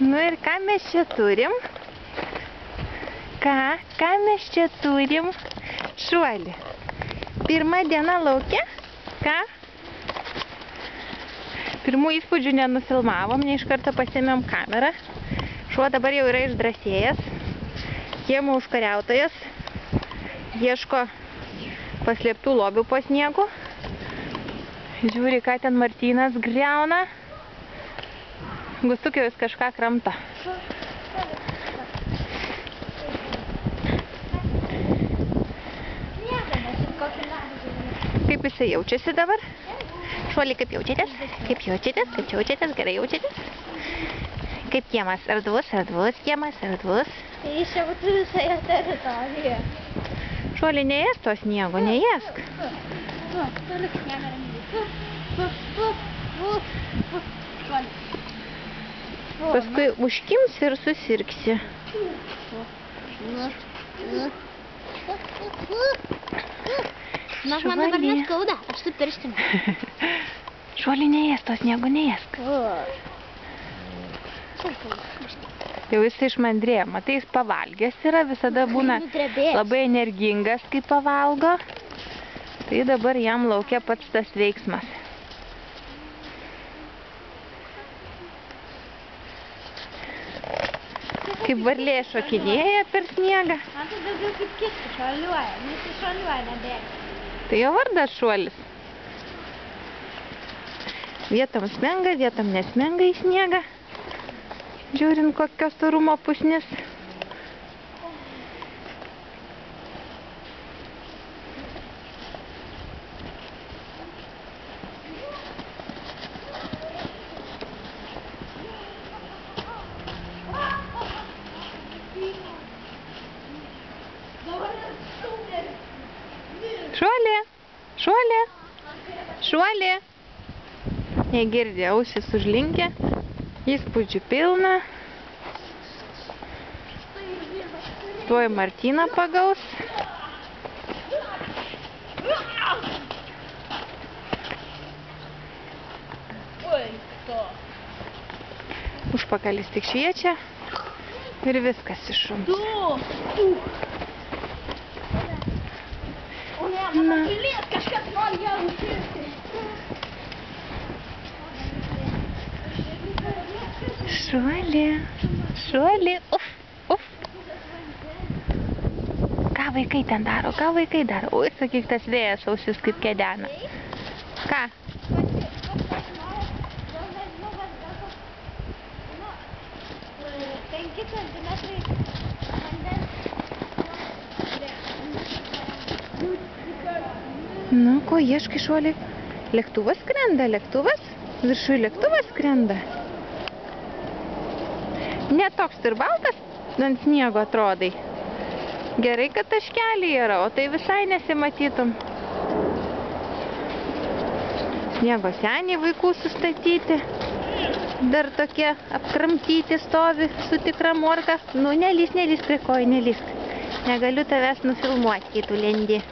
Nu ir ką mes čia turim? Ką mes čia turim? Šuolį. Pirma diena lauke? Ką? Pirmų įspūdžių nenufilmavom, ne iš karto pasėmėm kamerą. Šuo dabar jau yra išdrąsėjęs. Kiemo užkariautojas. Ieško paslėptų lobių po sniegu. Žiūri, ką ten Martynas griauna. Gustukė vis kažką kramto. Kaip jisai jaučiasi dabar? Šuolį, kaip jaučiatės? Kaip jaučiatės? Kaip jaučiatės? Gerai jaučiatės? Kaip kiemas? Erdvus, erdvus, kiemas, erdvus. Jis jau turi visą teritoriją. Šuolį, neėsk to sniego, neėsk. Paskui užkims ir susirgsi. Na, man dabar neskauda, aš su pirštimi. Šuolį, neėsk to sniego, neėsk. Jau jis išmandrėjo, matai, jis pavalgęs yra, visada būna labai energingas, kai pavalgo. Tai dabar jam laukia pats tas veiksmas. Kaip varlė šokinėja per sniegą. Man tai daugiau kaip kiški šuoliuoja, nes jis šuoliuoja, nebėga. Tai jo vardas šuolis. Vietom smenga, vietom nesmenga į sniegą. Žiūrint, kokios storumo pusnis. Šuolė, šuolė, šuolė. Negirdi, ausis užlinkė, įspūdžių pilna. Tuoj Martyną pagaus. Užpakalis tik šviečia ir viskas iššums. Man pakilės kažkas nori ją užsirti. Šuolė, šuolė, uf, uf. Ką vaikai ten daro, ką vaikai daro? Ui, sakyk, tas vėjas ausis kaip kedena. Ką? Nu, ko ieškai, šuolį? Lėktuvas skrenda, lėktuvas? Viršui lėktuvas skrenda. Ne toks ir baltas ant sniego atrodai. Gerai, kad taškeliai yra, o tai visai nesimatytum. Sniego seniai vaikų sustatyti. Dar tokie apkramtyti stovi su tikra morka. Nu, nelys prie kojų, nelys. Negaliu tavęs nufilmuoti, kai tu lendi.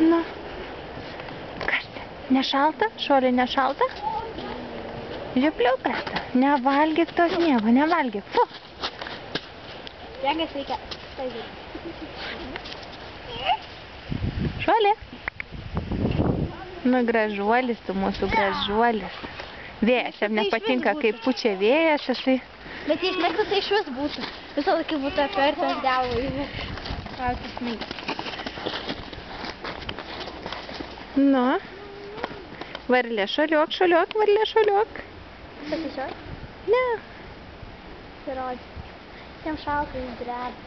Nu, kas ten? Nešalta? Šuolį nešalta? Žiupliukas. Nevalgyk to sniego, nevalgyk. Fu. Rengas reikia. Šuolį. Nu, gražuolis, tu mūsų gražuolis. Vėjas, jam nepatinka, kaip pučia vėjas, jisai. Bet jei išmėgtų, tai iš vis būtų. Visą laikį būtų apvertas galvą į trauktis smėgį. Nu, varlė šuoliok, šuoliok, varlė šuoliok. Pasišioj? Ne. Pasirodžiu. Jam šalta, jis drebi.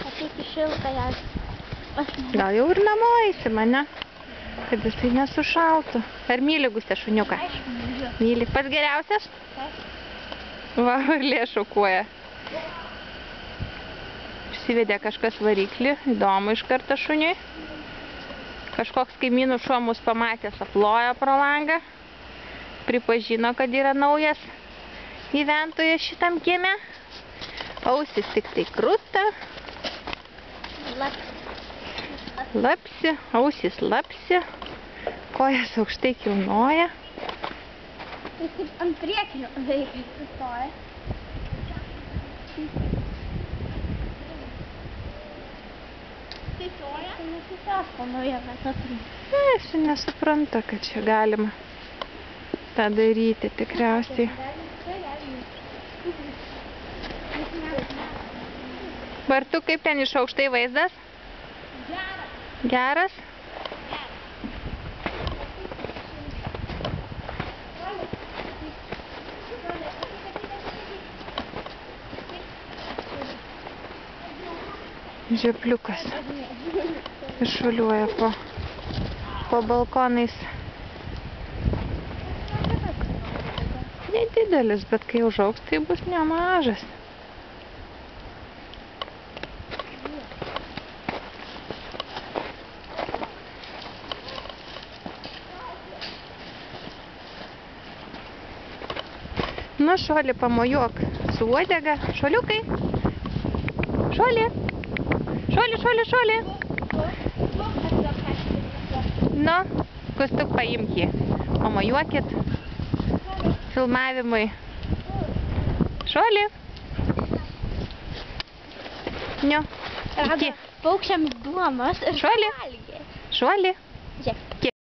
Ateik į šiltą ją. Gal jau ir namo eisi mane, kad jisai nesušaltų. Ar myli Gustė šuniuką? Aišku, myliu. Myli. Pats geriausias? Va, varlė šokuoja. Išsivedė kažkas variklį, įdomu iš karto šuniui. Kažkoks kaimynų šuo mus pamatęs aplojo pro langą. Pripažino, kad yra naujas gyventojas šitam kieme. Ausis tik tai kruta. Lapsi, ausis lapsi. Kojas aukštai kilnoja. Jis kaip ant priekinio vaikai sustoja. Sustoja? Tai nesisako nauja vieta. Aš nesuprantu, kad čia galima tą daryti tikriausiai. Bartu, kaip ten iš aukštai vaizdas? Geras? Žepliukas iššuoliuoja po balkonais. Nedidelis, bet kai užaugs, tai bus nemažas. Nu, Šuoli, pamojuok su uodega. Šuoliukai. Šuoli. Šuoli, šuoli, šuoli. Nu, Kostuk, paimk jį. Pamojuokit. Filmavimui. Šuoli. Nu, iki. Paukščiams duonos ir Šuoli. valgė. Šuoli. Žiūrėk.